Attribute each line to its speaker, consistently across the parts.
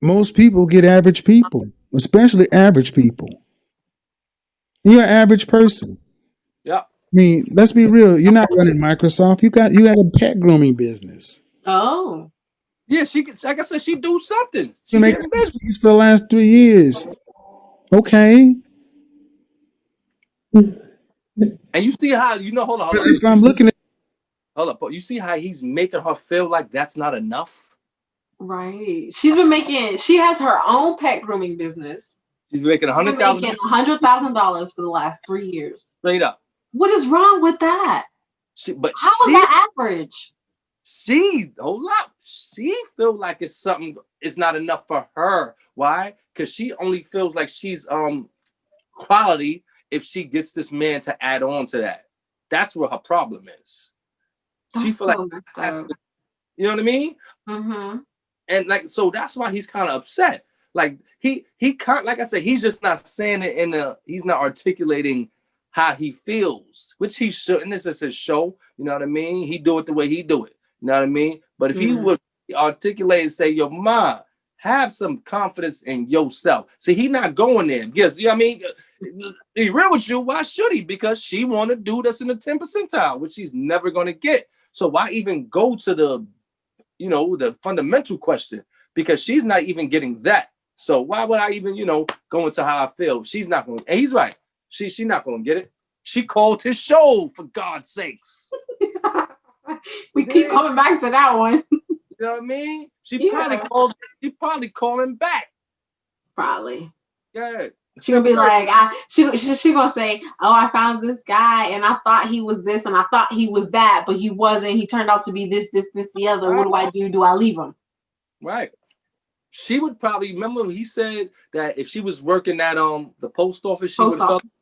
Speaker 1: Most people get average people, especially average people. You're an average person.
Speaker 2: Yeah.
Speaker 1: I mean, let's be real. You're not running Microsoft. You got a pet grooming business.
Speaker 3: Oh.
Speaker 2: Yeah, she could, like I said, she do something.
Speaker 1: You
Speaker 2: She
Speaker 1: make
Speaker 2: getting
Speaker 1: six
Speaker 2: busy.
Speaker 1: figures for the last 3 years. Okay.
Speaker 2: And you see how, hold
Speaker 1: But
Speaker 2: up.
Speaker 1: if
Speaker 2: You
Speaker 1: I'm
Speaker 2: see,
Speaker 1: looking at
Speaker 2: but you see how he's making her feel like that's not enough?
Speaker 3: Right. She has her own pet grooming business.
Speaker 2: She's making a
Speaker 3: She's been
Speaker 2: hundred thousand
Speaker 3: making $100,000 for the last 3 years.
Speaker 2: straight up.
Speaker 3: What is wrong with that?
Speaker 2: But
Speaker 3: How is that average?
Speaker 2: hold up. She feel like it's not enough for her. Why? Because she only feels like she's quality if she gets this man to add on to that. That's where her problem is. She
Speaker 3: That's
Speaker 2: feel like,
Speaker 3: so messed up.
Speaker 2: you know what I mean?
Speaker 3: Mm-hmm.
Speaker 2: And like, so that's why he's kind of upset. Like he can't, like I said, he's just not saying it he's not articulating how he feels, which he shouldn't. This is his show. You know what I mean? He do it the way he do it. You know what I mean? But if he
Speaker 3: Mm-hmm.
Speaker 2: would articulate and say, "Yo, ma, have some confidence in yourself." See, he not going there. Yes, you know what I mean? Be real with you. Why should he? Because she want to do this in the 10th percentile, which she's never going to get. So why even go to the fundamental question? Because she's not even getting that. So why would I even, go into how I feel? She's not going. And he's right. She not going to get it. She called his show, for God's sakes.
Speaker 3: We keep
Speaker 2: Okay?
Speaker 3: coming back to that one.
Speaker 2: You know what I mean? She probably
Speaker 3: Yeah.
Speaker 2: called. She probably calling back.
Speaker 3: Probably.
Speaker 2: Yeah.
Speaker 3: She gonna be like, she gonna say, "Oh, I found this guy, and I thought he was this, and I thought he was that, but he wasn't. He turned out to be this, this, this, the other. What
Speaker 2: Right.
Speaker 3: do I do? Do I leave him?"
Speaker 2: Right. She would probably remember when he said that if she was working at the post office, she would
Speaker 3: Post
Speaker 2: have felt.
Speaker 3: office.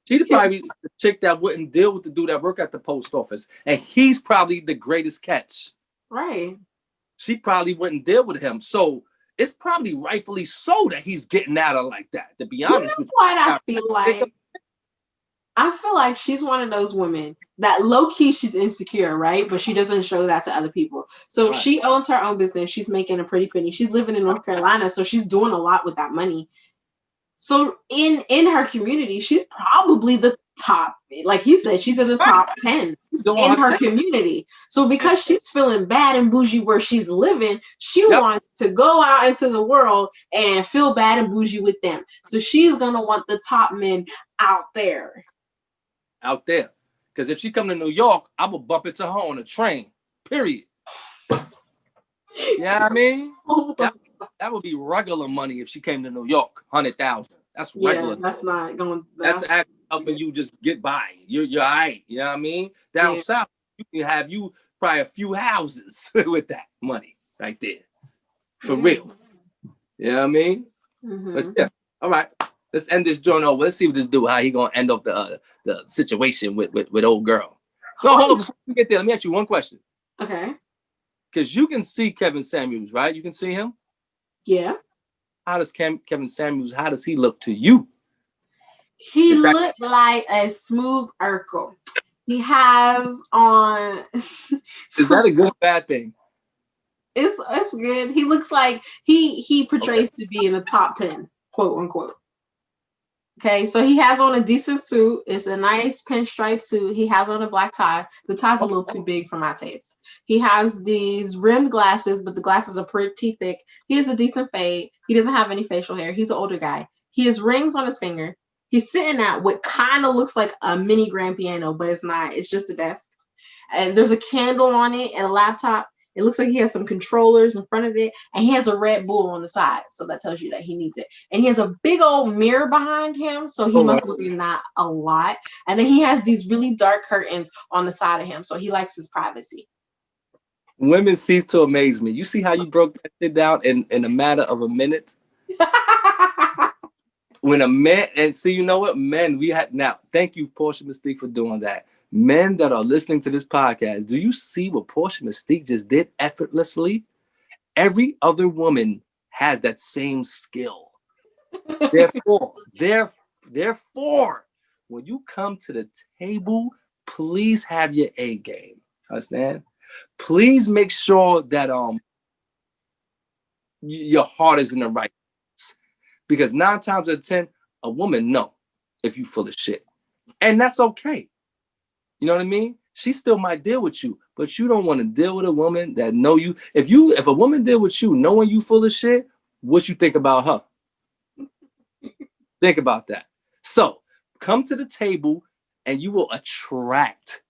Speaker 2: She'd probably be the chick that wouldn't deal with the dude that work at the post office, and he's probably the greatest catch.
Speaker 3: Right.
Speaker 2: She probably wouldn't deal with him. So it's probably rightfully so that he's getting at her like that, to be
Speaker 3: You
Speaker 2: honest
Speaker 3: know
Speaker 2: with
Speaker 3: what I
Speaker 2: you.
Speaker 3: feel like? I feel like she's one of those women that low key she's insecure, right? But she doesn't show that to other people. So
Speaker 2: Right.
Speaker 3: she owns her own business. She's making a pretty penny. She's living in North Carolina, so she's doing a lot with that money. So in her community, she's probably the top. Like he said, she's in the
Speaker 2: Right.
Speaker 3: top 10
Speaker 2: Doing
Speaker 3: in
Speaker 2: her
Speaker 3: her
Speaker 2: thing.
Speaker 3: community. So because she's feeling bad and bougie where she's living, she
Speaker 2: Yep.
Speaker 3: wants to go out into the world and feel bad and bougie with them. So she's gonna want the top men out there.
Speaker 2: Out there. Because if she come to New York, I will bump into her on a train. Period. Yeah, I mean? That would be regular money if she came to New York. 100,000. That's
Speaker 3: Yeah,
Speaker 2: regular.
Speaker 3: that's not going.
Speaker 2: That's actually helping you just get by. You're all right. You know what I mean? Down
Speaker 3: Yeah.
Speaker 2: south, you can have probably a few houses with that money right there. For real. You know what I mean? But yeah. All right. Let's end this joint over. Let's see what this dude, how he gonna end up the situation with old girl. No, hold on. Before we get there, let me ask you one question.
Speaker 3: Okay.
Speaker 2: Because you can see Kevin Samuels, right? You can see him.
Speaker 3: Yeah.
Speaker 2: How does Kevin Samuels? How does he look to you?
Speaker 3: He looked like a smooth Urkel. He has on.
Speaker 2: Is that a good or bad thing?
Speaker 3: It's good. He looks like he portrays to be in the top 10, quote unquote. Okay, so he has on a decent suit. It's a nice pinstripe suit. He has on a black tie. The tie's a little too big for my taste. He has these rimmed glasses, but the glasses are pretty thick. He has a decent fade. He doesn't have any facial hair. He's an older guy. He has rings on his finger. He's sitting at what kind of looks like a mini grand piano, but it's not. It's just a desk. And there's a candle on it and a laptop. It looks like he has some controllers in front of it, and he has a Red Bull on the side, so that tells you that he needs it. And he has a big old mirror behind him, so he must look in that a lot. And then he has these really dark curtains on the side of him, so he likes his privacy.
Speaker 2: Women cease to amaze me. You see how you broke that shit down in a matter of a minute? When a man, and see, you know what? Men, now, thank you, Portia Mystique, for doing that. Men that are listening to this podcast, do you see what Portia Mystique just did effortlessly? Every other woman has that same skill. Therefore, when you come to the table, please have your A game. Understand? Please make sure that your heart is in the right place. Because 9 times out of 10, a woman know if you full of shit. And that's okay. You know what I mean? She still might deal with you, but you don't want to deal with a woman that know you. If a woman deal with you knowing you full of shit, what you think about her? Think about that. So come to the table and you will attract,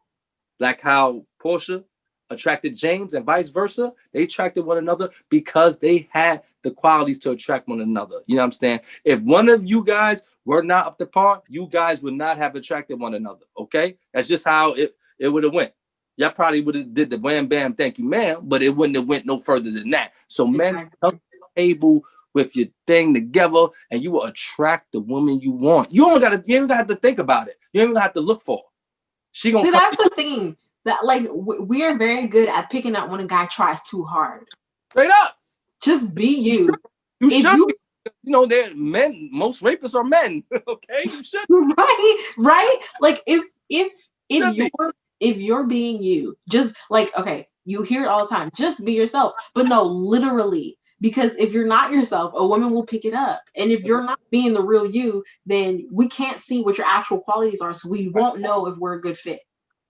Speaker 2: like how Portia attracted James and vice versa. They attracted one another because they had the qualities to attract one another. You know what I'm saying? If one of you guys were not up to par, you guys would not have attracted one another. Okay? That's just how it would have went. Y'all probably would have did the wham bam thank you ma'am, but it wouldn't have went no further than that. So men, come to the table with your thing together and you will attract the woman you want. You don't have to think about it. You don't even have to look for her. She gonna
Speaker 3: see, that's the thing. That like we are very good at picking out when a guy tries too hard.
Speaker 2: Straight up.
Speaker 3: Just be you.
Speaker 2: You should. You know, they're men. Most rapists are men. Okay, you should.
Speaker 3: Right. Like if you're being you, just like okay, you hear it all the time. Just be yourself. But no, literally, because if you're not yourself, a woman will pick it up. And if you're not being the real you, then we can't see what your actual qualities are, so we won't know if we're a good fit.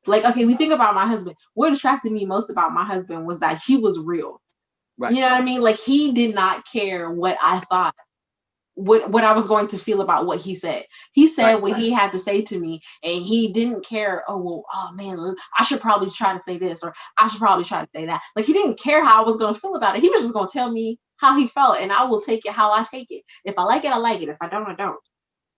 Speaker 3: Like, okay, we think about my husband. What attracted me most about my husband was that he was real. Right. You know what I mean? Like, he did not care what I thought, what I was going to feel about what he said. He said what he had to say to me, and he didn't care, oh man, I should probably try to say this, or I should probably try to say that. Like, he didn't care how I was going to feel about it. He was just going to tell me how he felt, and I will take it how I take it. If I like it, I like it. If I don't, I don't.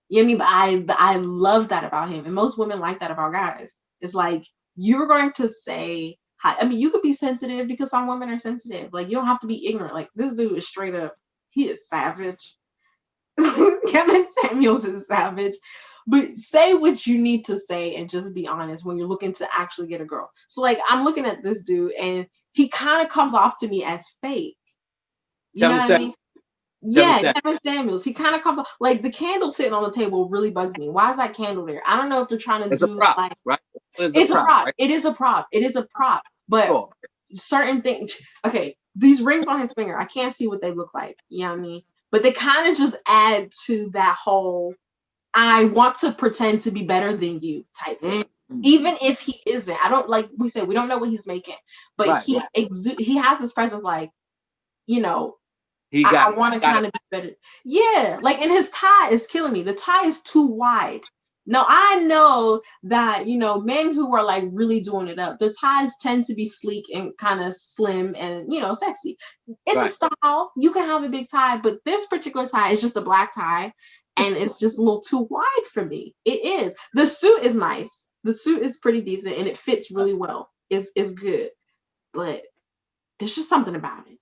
Speaker 3: You know what I mean? But I love that about him, and most women like that about guys. It's like, you're going to say hi. I mean, you could be sensitive because some women are sensitive. Like, you don't have to be ignorant. Like, this dude is straight up, he is savage. Kevin Samuels is savage. But say what you need to say and just be honest when you're looking to actually get a girl. So, like, I'm looking at this dude, and he kind of comes off to me as fake. You know what I mean? Yeah, Kevin Samuels. He kind of comes off like the candle sitting on the table really bugs me. Why is that candle there? I don't know if they're trying to do a prop, like, right? It's a prop. Right? It is a prop. It is a prop. But certain things. Okay, these rings on his finger, I can't see what they look like. You know what I mean? But they kind of just add to that whole I want to pretend to be better than you type thing. Even if he isn't. I don't, like we said, we don't know what he's making. But he has this presence like, you know, I want to kind of be better. Yeah, like, and his tie is killing me. The tie is too wide. Now, I know that, you know, men who are like really doing it up, their ties tend to be sleek and kind of slim and, you know, sexy. It's a style. You can have a big tie, but this particular tie is just a black tie, and it's just a little too wide for me. It is. The suit is nice. The suit is pretty decent, and it fits really well. It's good, but there's just something about it.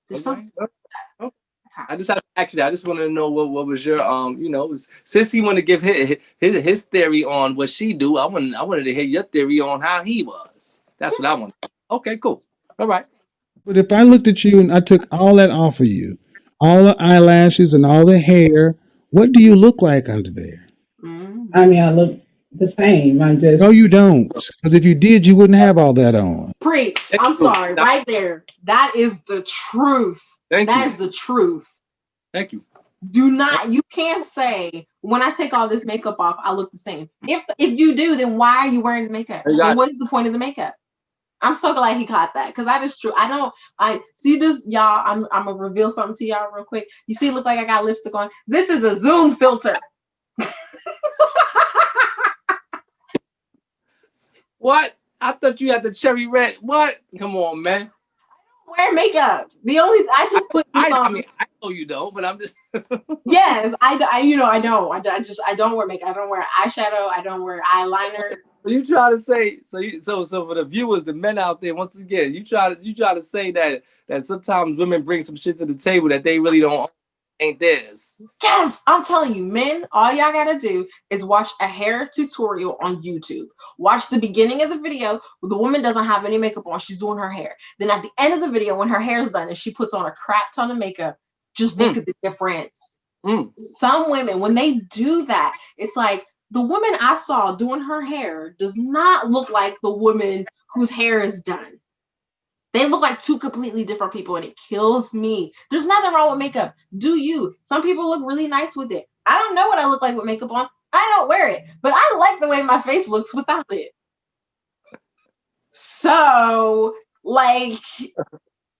Speaker 3: There's something.
Speaker 2: I just actually, I just wanted to know what was your you know, since he wanted to give his theory on what she do, I wanted to hear your theory on how he was. That's what I want. Okay, cool. All right.
Speaker 1: But if I looked at you and I took all that off of you, all the eyelashes and all the hair, what do you look like under there?
Speaker 4: I mean, I look the same. I'm just
Speaker 1: no, you don't. Because if you did, you wouldn't have all that on.
Speaker 3: Preach. I'm sorry. Right there. That is the truth. That is the truth.
Speaker 2: Thank you.
Speaker 3: Do not, you can't say when I take all this makeup off, I look the same. If you do, then why are you wearing the makeup? Then what is the point of the makeup? I'm so glad he caught that, because that is true. I see this, y'all. I'm gonna reveal something to y'all real quick. You see, it look like I got lipstick on. This is a Zoom filter.
Speaker 2: What? I thought you had the cherry red. What? Come on, man.
Speaker 3: Wear makeup. I just put this on.
Speaker 2: I mean, I know you don't, but I'm just.
Speaker 3: Yes, I know. I don't wear makeup. I don't wear eyeshadow. I don't wear eyeliner.
Speaker 2: You try to say so for the viewers, the men out there, once again, you try to say that sometimes women bring some shit to the table that they really don't ain't theirs.
Speaker 3: Yes, I'm telling you, men, all y'all gotta do is watch a hair tutorial on YouTube. Watch the beginning of the video where the woman doesn't have any makeup on. She's doing her hair. Then at the end of the video, when her hair is done and she puts on a crap ton of makeup, just look at the difference. Some women, when they do that, it's like the woman I saw doing her hair does not look like the woman whose hair is done. They look like two completely different people, and it kills me. There's nothing wrong with makeup. Do you? Some people look really nice with it. I don't know what I look like with makeup on. I don't wear it, but I like the way my face looks without it. So, like,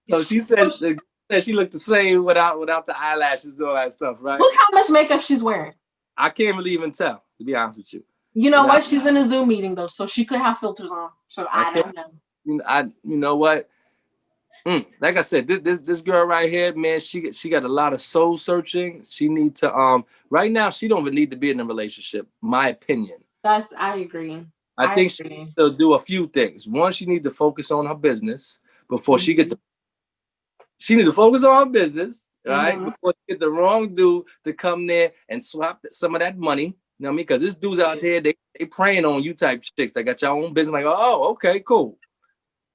Speaker 2: So she said she looked the same without the eyelashes and all that stuff, right?
Speaker 3: Look how much makeup she's wearing.
Speaker 2: I can't really even tell, to be honest with you.
Speaker 3: You know what? She's in a Zoom meeting though, so she could have filters on. So I don't know.
Speaker 2: You know what? Like I said, this girl right here, man, she got a lot of soul searching. She need to right now she don't even need to be in a relationship. My opinion.
Speaker 3: I agree.
Speaker 2: I think she needs to do a few things. One, she need to focus on her business before she get. She need to focus on her business, right? Before she get the wrong dude to come there and swap some of that money. You know what I mean? Because this dude's out there, they preying on you type chicks. They got your own business. Like, oh, okay, cool.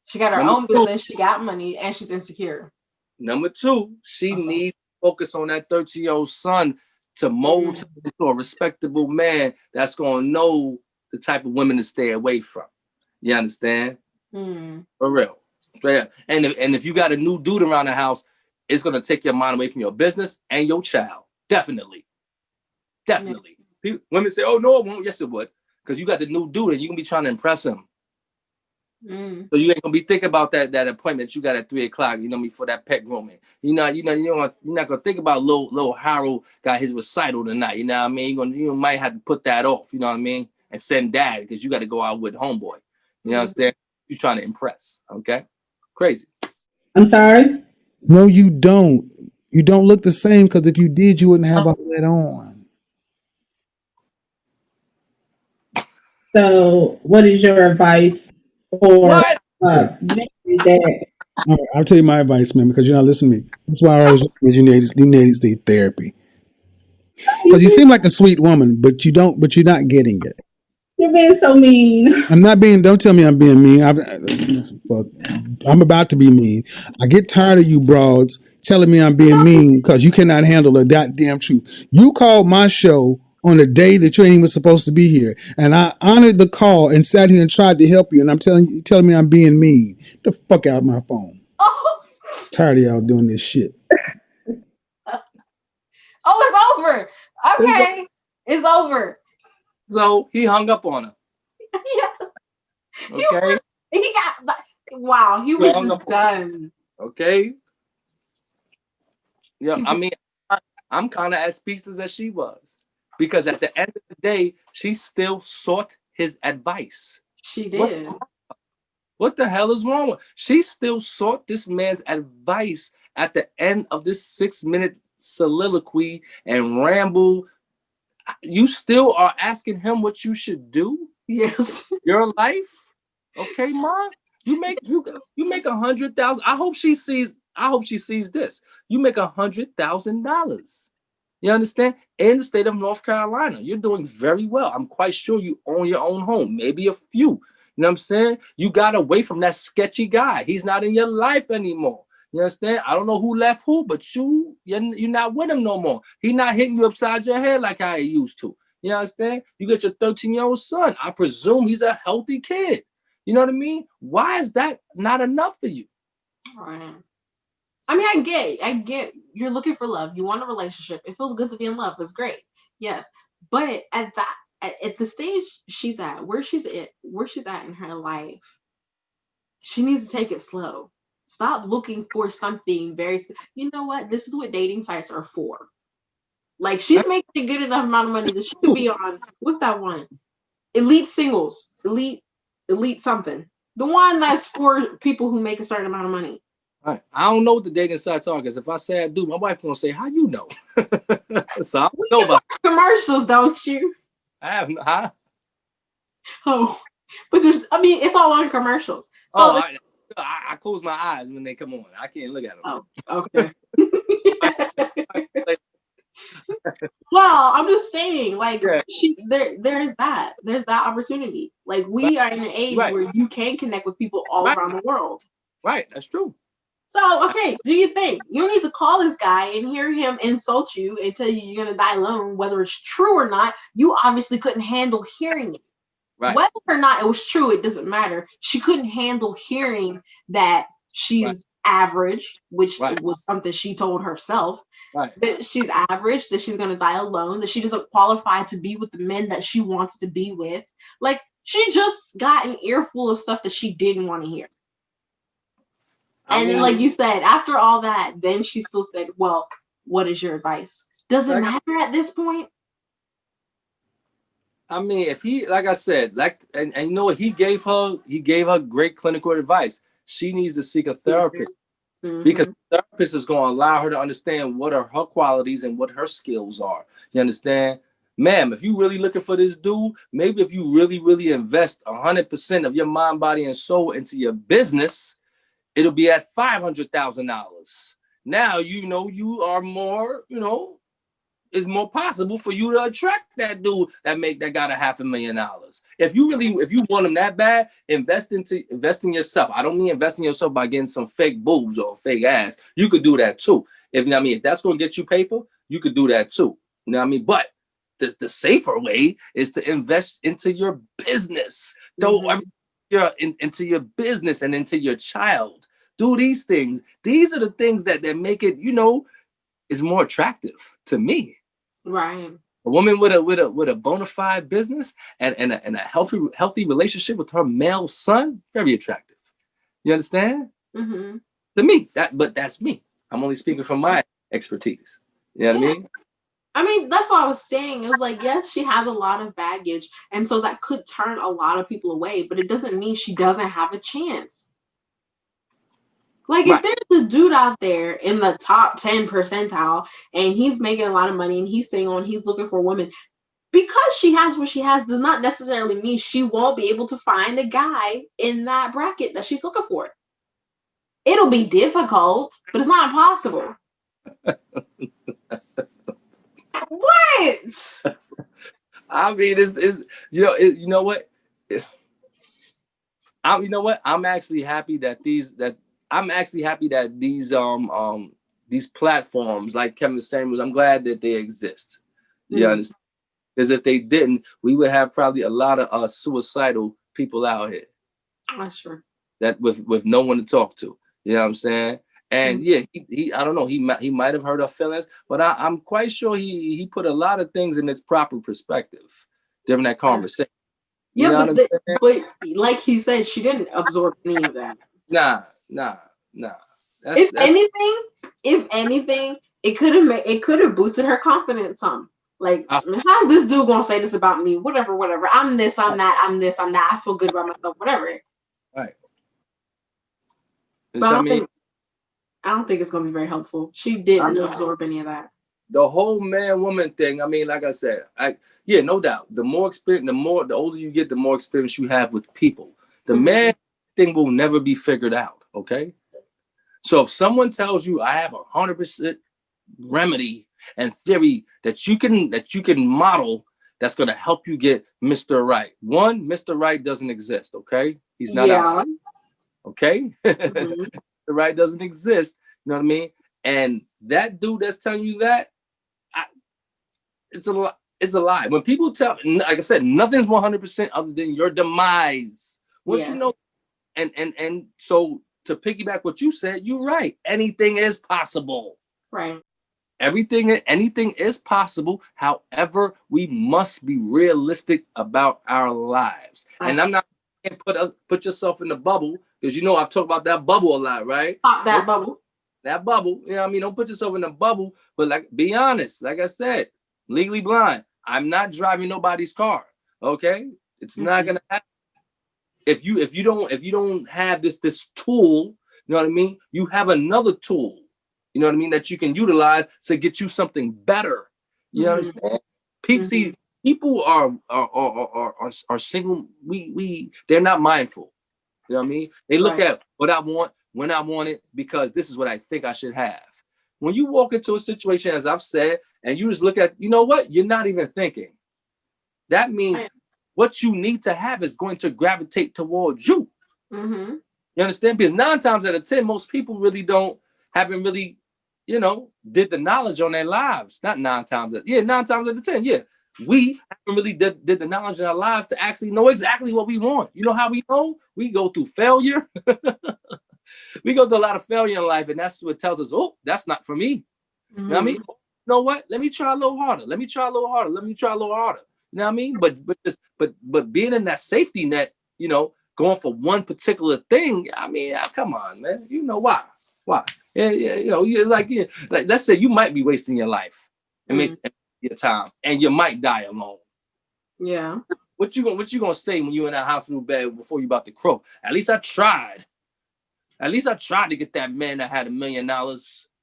Speaker 3: She got her own business. She got money, and she's insecure.
Speaker 2: Number two, she needs to focus on that 13-year-old son to mold him into a respectable man that's going to know the type of women to stay away from. You understand? For real. Straight up. And if you got a new dude around the house, it's going to take your mind away from your business and your child. Definitely. Definitely. Women say, oh, no, it won't. Yes, it would. Because you got the new dude and you can be trying to impress him. So you ain't gonna be thinking about that appointment you got at 3:00, you know me, for that pet grooming. You're not gonna think about little Harold got his recital tonight. You know what I mean? You might have to put that off. You know what I mean? And send dad because you got to go out with homeboy. You understand? You're trying to impress. Okay? Crazy.
Speaker 4: I'm sorry.
Speaker 1: No, you don't. You don't look the same because if you did, you wouldn't have all that on.
Speaker 4: So, what is your advice for that?
Speaker 1: I'll tell you my advice, man, because you're not listening to me. That's why I always recommend you need to therapy. Because you seem like a sweet woman, but you're not getting it.
Speaker 4: You're being so mean.
Speaker 1: I'm not being. Don't tell me I'm being mean. I'm about to be mean. I get tired of you broads telling me I'm being mean because you cannot handle the goddamn truth. You called my show on a day that you ain't even supposed to be here, and I honored the call and sat here and tried to help you. And I'm telling me I'm being mean. Get the fuck out of my phone. Tired of y'all doing this shit.
Speaker 3: Oh, it's over. Okay, it's over.
Speaker 2: So he hung up on her.
Speaker 3: Yeah.
Speaker 2: Okay.
Speaker 3: He was just done.
Speaker 2: Okay. Yeah, I mean, I'm kind of as speechless as she was. Because at the end of the day, she still sought his advice.
Speaker 3: She did.
Speaker 2: What the hell is wrong with her? She still sought this man's advice at the end of this 6-minute soliloquy and ramble. You still are asking him what you should do?
Speaker 3: Yes.
Speaker 2: Your life? Okay, Ma? You make 100,000. I hope she sees this. You make $100,000. You understand? In the state of North Carolina, you're doing very well. I'm quite sure you own your own home, maybe a few. You know what I'm saying? You got away from that sketchy guy. He's not in your life anymore. You understand? I don't know who left who, but you're not with him no more. He's not hitting you upside your head like how he used to. You understand? You got your 13-year-old son. I presume he's a healthy kid. You know what I mean? Why is that not enough for you?
Speaker 3: Right. I mean, I get you're looking for love. You want a relationship. It feels good to be in love. It's great. Yes. But at the stage she's at, where she's at in her life, she needs to take it slow. Stop looking for something you know what? This is what dating sites are for. Like, she's making a good enough amount of money that she could be on, what's that one? Elite Singles. Elite something. The one that's for people who make a certain amount of money.
Speaker 2: All right. I don't know what the dating sites are, because if I say I do, my wife gonna say, "How you know?" So I don't know about
Speaker 3: commercials, don't you?
Speaker 2: I have huh?
Speaker 3: Oh, but it's all on commercials. So
Speaker 2: I close my eyes when they come on. I can't look at them.
Speaker 3: Oh, okay. Well, I'm just saying, like, there's that opportunity. Like, we are in an age where you can connect with people all around the world.
Speaker 2: Right, that's true.
Speaker 3: So, okay, do you think you need to call this guy and hear him insult you and tell you you're gonna die alone, whether it's true or not? You obviously couldn't handle hearing it. Right. Whether or not it was true, it doesn't matter. She couldn't handle hearing that she's average, which
Speaker 2: Right.
Speaker 3: was something she told herself.
Speaker 2: Right.
Speaker 3: That she's average, that she's gonna die alone, that she doesn't qualify to be with the men that she wants to be with. Like, she just got an earful of stuff that she didn't want to hear. And then, like you said, after all that, then she still said, well, what is your advice? Does it matter at this point?
Speaker 2: I mean, if he, like I said, and you know what, he gave her great clinical advice. She needs to seek a therapist. Mm-hmm. Because the therapist is going to allow her to understand what are her qualities and what her skills are. You understand? Ma'am, if you really looking for this dude, maybe if you really, really invest 100% of your mind, body, and soul into your business, it'll be at $500,000. Now, you know, you are more, you know, it's more possible for you to attract that dude that got $500,000. If you want him that bad, invest in yourself. I don't mean invest in yourself by getting some fake boobs or fake ass. You could do that too. If you know what I mean, if that's gonna get you paper, you could do that too. You know what I mean? But the safer way is to invest into your business. Into your business and into your child. Do these things. These are the things that make it, you know, is more attractive to me.
Speaker 3: Right.
Speaker 2: A woman with a bona fide business and a healthy relationship with her male son, very attractive. You understand? Mm-hmm. To me, but that's me. I'm only speaking from my expertise. You know what I mean?
Speaker 3: I mean, that's what I was saying. It was like, yes, she has a lot of baggage, and so that could turn a lot of people away, but it doesn't mean she doesn't have a chance. Like, if there's a dude out there in the top 10 percentile and he's making a lot of money and he's single and he's looking for a woman, because she has what she has does not necessarily mean she won't be able to find a guy in that bracket that she's looking for. It'll be difficult, but it's not impossible. What?
Speaker 2: I mean, it's you know what? I'm actually happy that these platforms like Kevin Samuels, I'm glad that they exist. You understand? Because if they didn't, we would have probably a lot of suicidal people out here.
Speaker 3: That's true.
Speaker 2: That with no one to talk to. You know what I'm saying? And yeah, he I don't know, he might have hurt her feelings, but I'm quite sure he put a lot of things in its proper perspective during that conversation.
Speaker 3: Yeah, but like he said, she didn't absorb any of that. Nah. If anything, it could have boosted her confidence some. Like, how's this dude gonna say this about me? Whatever. I'm this, I'm that, I'm this, I'm that. I feel good about myself, whatever.
Speaker 2: Right.
Speaker 3: But I don't think it's gonna be very helpful. She didn't absorb any of that.
Speaker 2: The whole man-woman thing, I mean, like I said, no doubt. The more experience, the older you get, the more experience you have with people. The man thing will never be figured out, okay? So if someone tells you I have 100% remedy and theory that you can model that's going to help you get Mr. Right. One, Mr. Right doesn't exist, okay? He's not out. Okay? Mr. Right doesn't exist, you know what I mean? And that dude that's telling you that, it's a lie. When people tell, like I said, nothing's 100% other than your demise. Once you know, and so to piggyback what you said, you're right. Anything is possible.
Speaker 3: Right.
Speaker 2: Anything is possible. However, we must be realistic about our lives. And I'm not saying put yourself in the bubble, because you know I've talked about that bubble a lot, right?
Speaker 3: Pop that bubble.
Speaker 2: That bubble, you know what I mean? Don't put yourself in a bubble, but like, be honest. Like I said, legally blind. I'm not driving nobody's car. Okay, it's not gonna happen. If you don't have this tool, you know what I mean? You have another tool, you know what I mean, that you can utilize to get you something better. You understand? People are single. They're not mindful. You know what I mean? They look at what I want when I want it, because this is what I think I should have. When you walk into a situation, as I've said, and you just look at, you know what? You're not even thinking. That means what you need to have is going to gravitate towards you. You understand? Because 9 times out of 10, most people haven't really, did the knowledge on their lives. Not 9 times. 9 times out of 10. Yeah. We haven't really did the knowledge in our lives to actually know exactly what we want. You know how we know? We go through failure. We go through a lot of failure in life, and that's what tells us, oh, that's not for me. You know what I mean? You know what? Let me try a little harder. Let me try a little harder. Let me try a little harder. You know what I mean? But being in that safety net, you know, going for one particular thing, I mean, come on, man. You know why? Why? Yeah, you know, like let's say you might be wasting your life and wasting your time, and you might die alone.
Speaker 3: Yeah.
Speaker 2: What you gonna say when you in that hospital bed before you about to croak? At least I tried. At least I tried to get that man that had $1 million.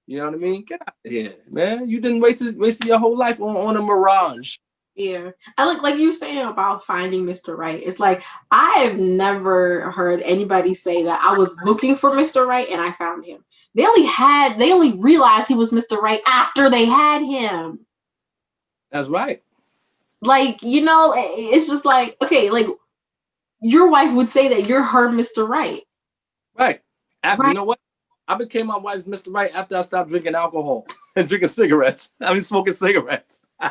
Speaker 2: You know what I mean? Get out of here, man. You didn't waste your whole life on a mirage.
Speaker 3: Yeah. I like you were saying about finding Mr. Right. It's like I have never heard anybody say that I was looking for Mr. Right and I found him. They only realized he was Mr. Right after they had him.
Speaker 2: That's right.
Speaker 3: Like, you know, it's just like, okay, like your wife would say that you're her Mr. Right.
Speaker 2: Right.
Speaker 3: Right.
Speaker 2: You know what? I became my wife's Mr. Right after I stopped drinking alcohol and drinking cigarettes. I mean, smoking cigarettes.
Speaker 3: I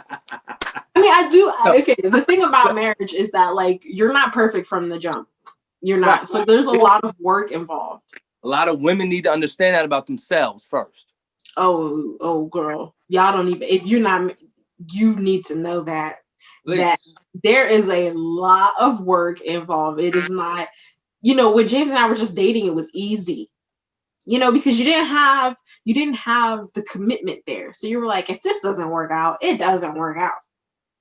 Speaker 3: mean, I do. Okay, the thing about marriage is that, like, you're not perfect from the jump. You're not. Right. So there's a lot of work involved.
Speaker 2: A lot of women need to understand that about themselves first.
Speaker 3: Oh, girl. Y'all don't even, if you're not, you need to know that. Please. That there is a lot of work involved. It is not, you know, when James and I were just dating, it was easy. You know, because you didn't have the commitment there. So you were like, if this doesn't work out, it doesn't work out.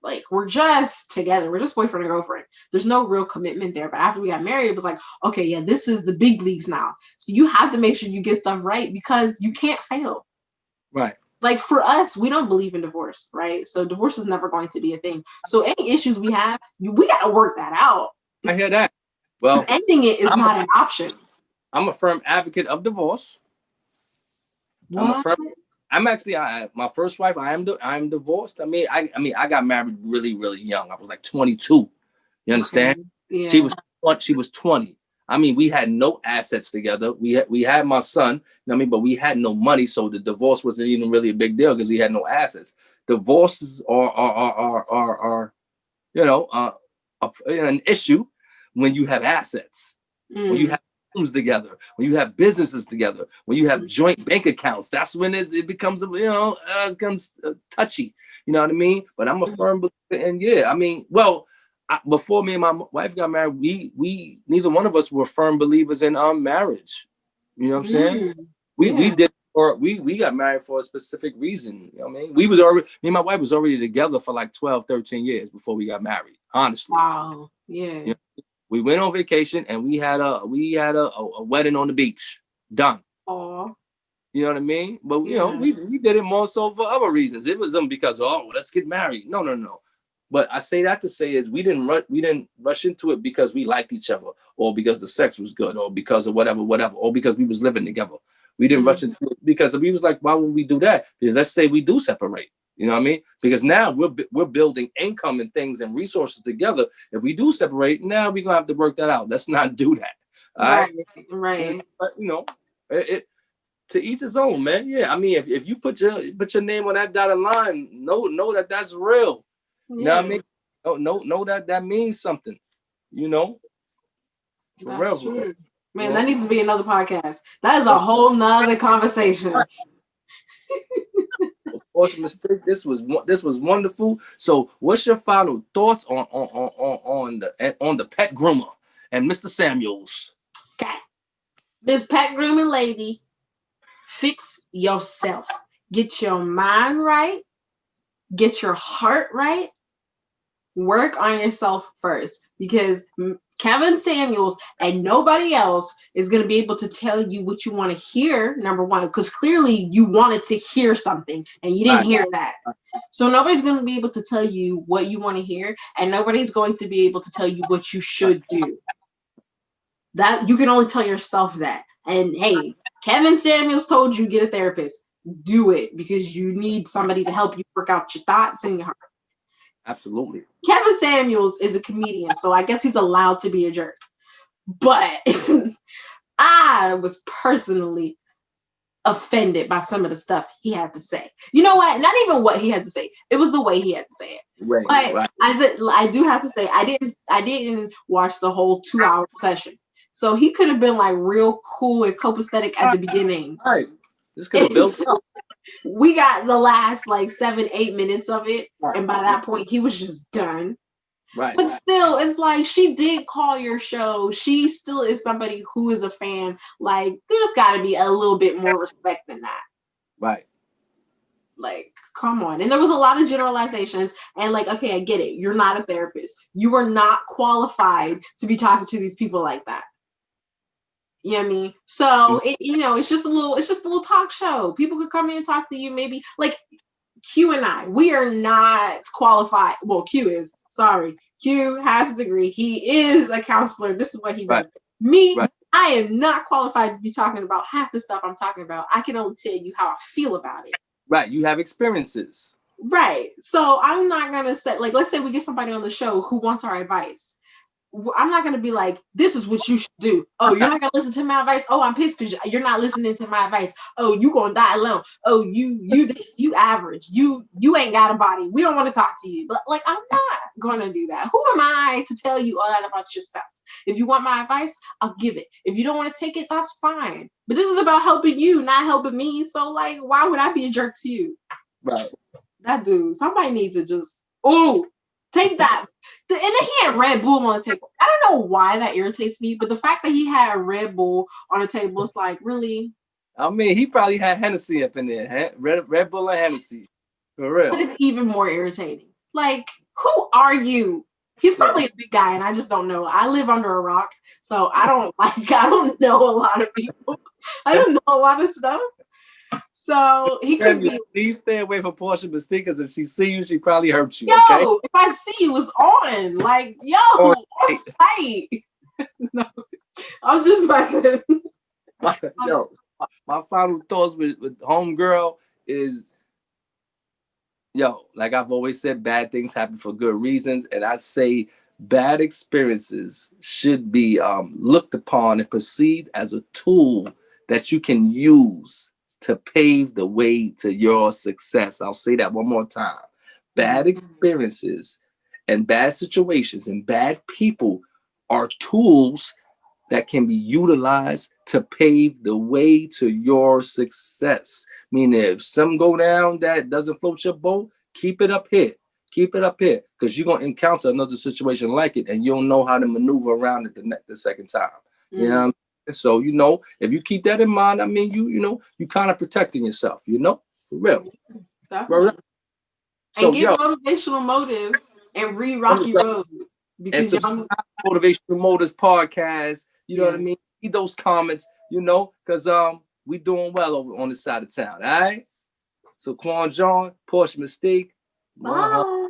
Speaker 3: Like, we're just together. We're just boyfriend and girlfriend. There's no real commitment there. But after we got married, it was like, okay, yeah, this is the big leagues now. So you have to make sure you get stuff right because you can't fail.
Speaker 2: Right.
Speaker 3: Like, for us, we don't believe in divorce, right? So divorce is never going to be a thing. So any issues we have, we got to work that out.
Speaker 2: I hear that. Well,
Speaker 3: ending it is not an option.
Speaker 2: I'm a firm advocate of divorce.
Speaker 3: What?
Speaker 2: I'm actually my first wife. I'm divorced. I mean, I got married really, really young. I was like 22. You understand? Okay. Yeah. She was 20. I mean, we had no assets together. We had my son. You know what I mean? But we had no money, so the divorce wasn't even really a big deal because we had no assets. Divorces are you know an issue when you have assets. When you have homes together, when you have businesses together, when you have joint bank accounts, that's when it becomes, it becomes touchy. You know what I mean? But I'm a firm believer, and yeah, I mean, well, before me and my wife got married, we neither one of us were firm believers in marriage. You know what I'm saying? We got married for a specific reason. You know what I mean? Me and my wife was already together for like 12, 13 years before we got married. Honestly.
Speaker 3: Wow. Yeah. You know,
Speaker 2: we went on vacation and we had a wedding on the beach. Done.
Speaker 3: Aww.
Speaker 2: You know what I mean? But you know, we did it more so for other reasons. It wasn't because let's get married. No. But I say that to say is we didn't rush into it because we liked each other or because the sex was good or because of whatever, or because we was living together. We didn't rush into it because we was like, why would we do that? Because let's say we do separate. You know what I mean? Because now we're building income and things and resources together. If we do separate, now we're gonna have to work that out. Let's not do that.
Speaker 3: Right.
Speaker 2: But you know, it to each his own, man. Yeah, I mean, if you put your name on that dotted line, know that that's real. You know what I mean? Know that means something. You know,
Speaker 3: for that's real. True. Man, that needs to be another podcast. That is a whole nother conversation.
Speaker 2: Mistake. This was wonderful. So, what's your final thoughts on the pet groomer and Mr. Samuels?
Speaker 3: Okay, Miss Pet Grooming Lady, fix yourself. Get your mind right. Get your heart right. Work on yourself first, because Kevin Samuels and nobody else is going to be able to tell you what you want to hear, number one, because clearly you wanted to hear something and you didn't hear that. So nobody's going to be able to tell you what you want to hear, and nobody's going to be able to tell you what you should do. That you can only tell yourself that. And hey, Kevin Samuels told you get a therapist. Do it, because you need somebody to help you work out your thoughts and your heart.
Speaker 2: Absolutely.
Speaker 3: Kevin Samuels is a comedian, so I guess he's allowed to be a jerk. But I was personally offended by some of the stuff he had to say. You know what? Not even what he had to say. It was the way he had to say it. Right. I do have to say I didn't watch the whole 2-hour session. So he could have been like real cool and copacetic at the beginning.
Speaker 2: Right. This could have built up.
Speaker 3: We got the last like 7-8 minutes of it,
Speaker 2: Right.
Speaker 3: and by that point he was just done.
Speaker 2: Right.
Speaker 3: But still, it's like she did call your show. She still is somebody who is a fan. Like, there's got to be a little bit more respect than that.
Speaker 2: Right.
Speaker 3: Like, come on. And there was a lot of generalizations. And like, okay, I get it. You're not a therapist. You are not qualified to be talking to these people like that. You know what I mean? So it's just a little talk show. People could come in and talk to you. Maybe like Q and I, we are not qualified. Well, Q is. Sorry. Q has a degree. He is a counselor. This is what he does. Me, I am not qualified to be talking about half the stuff I'm talking about. I can only tell you how I feel about it.
Speaker 2: Right. You have experiences.
Speaker 3: Right. So I'm not going to say, like, let's say we get somebody on the show who wants our advice. I'm not going to be like, this is what you should do. Oh, you're not going to listen to my advice. Oh, I'm pissed because you're not listening to my advice. Oh, you going to die alone. Oh, you average. You ain't got a body. We don't want to talk to you. But like, I'm not going to do that. Who am I to tell you all that about yourself? If you want my advice, I'll give it. If you don't want to take it, that's fine. But this is about helping you, not helping me. So like, why would I be a jerk to you?
Speaker 2: Right.
Speaker 3: That dude, somebody needs to just, take that. And then he had Red Bull on the table. I don't know why that irritates me, but the fact that he had a Red Bull on the table is like, really?
Speaker 2: I mean, he probably had Hennessy up in there. Red Bull and Hennessy. For real.
Speaker 3: But it's even more irritating. Like, who are you? He's probably a big guy, and I just don't know. I live under a rock, so I don't know a lot of people. I don't know a lot of stuff. So he could be.
Speaker 2: Please stay away from Portia Mystique, because if she see you, she probably hurt you.
Speaker 3: Yo,
Speaker 2: okay?
Speaker 3: If I see you, it's on. Like, on site. No, I'm just messing.
Speaker 2: Yo, my final thoughts with homegirl is, like I've always said, bad things happen for good reasons, and I say bad experiences should be looked upon and perceived as a tool that you can use to pave the way to your success. I'll say that one more time. Bad experiences and bad situations and bad people are tools that can be utilized to pave the way to your success. Meaning, if something go down that doesn't float your boat, keep it up here. Keep it up here, because you're going to encounter another situation like it, and you'll know how to maneuver around it the second time. You know what I mean? So, if you keep that in mind, I mean, you kind of protecting yourself, for real.
Speaker 3: Definitely.
Speaker 2: So,
Speaker 3: and get motivational motives and read Rocky Road. Because
Speaker 2: and Motivational Motives podcast, you know what I mean? Read those comments, because we doing well over on this side of town, all right? So, Quan John, Portia Mystique.
Speaker 3: Bye.